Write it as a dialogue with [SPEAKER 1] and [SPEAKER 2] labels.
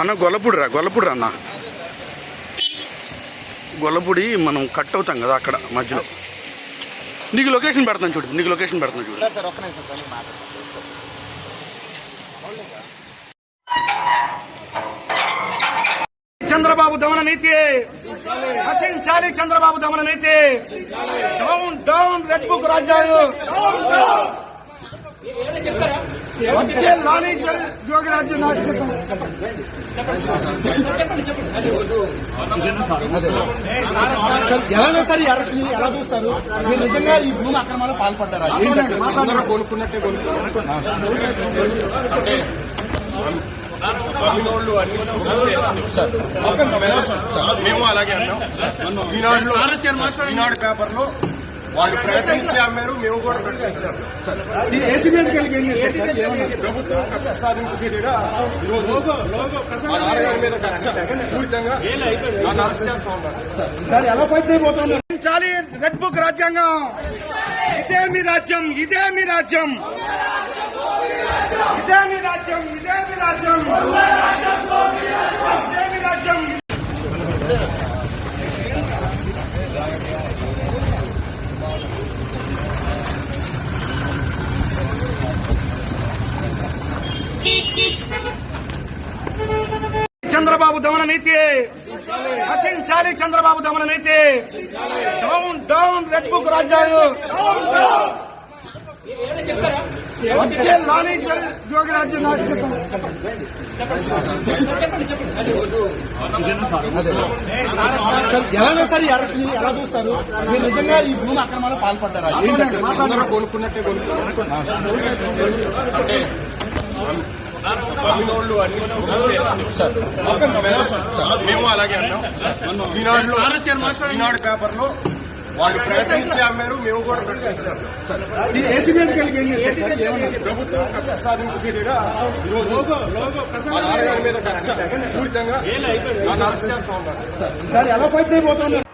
[SPEAKER 1] అన్న గొల్లపూడి రా అన్న. గొల్లపూడి మనం కట్ అవుతాం కదా అక్కడ మధ్యలో. నీకు లొకేషన్ పెడతాను చూడు. చంద్రబాబు దమన నీతి నశించాలి. చంద్రబాబు దమన నీతి. డౌన్ డౌన్ రెడ్ బుక్ రాజ్యాంగం. లాలీ జోగిరాజ్యం
[SPEAKER 2] జగన్ సార్ ఈ అరెస్ట్ ఎలా చూస్తారు? మీరు నిజంగా ఈ భూమి అక్రమాలు పాల్పడ్డారా? కొనుక్కున్నట్టే
[SPEAKER 3] మేము అలాగే అన్నాం. ఈనాడు పేపర్లో వాళ్ళు ప్రకటించి అమ్మారు, మేము కూడా ప్రకటించాము. ప్రభుత్వం కక్ష సాధింపు చర్యగా మీద కక్ష పూరితంగా నన్ను అరెస్ట్ చేస్తా ఉన్నారు.
[SPEAKER 2] ఎలా ఫైట్ చేయబోతున్నారు?
[SPEAKER 1] రెడ్ బుక్ రాజ్యాంగం. ఇదే మీ రాజ్యం. చంద్రబాబు దమన నీతి నశించాలి. చంద్రబాబు దమన నీతి. డౌన్ డౌన్ రెడ్ బుక్ రాజ్యాంగం. లాలీ జోగిరాజ్యం
[SPEAKER 2] జగన్ సార్ ఈ అరెస్ట్ ఎలా చూస్తారు? మీరు నిజంగా ఈ భూమి అక్రమాలు పాల్పడ్డారా?
[SPEAKER 3] కొనుక్కున్నట్టే మేము అలాగే అన్నాం. ఈనాడు పేపర్లో వాళ్ళు ప్రకటించి అమ్మారు, మేము కూడా ప్రకటించాము. ప్రభుత్వం కక్ష సాధింపు చర్యగా మీద కక్ష పూరితంగా నన్ను అరెస్ట్ చేస్తా ఉన్నారు.
[SPEAKER 2] ఎలా ఫైట్ చేయబోతున్నారు?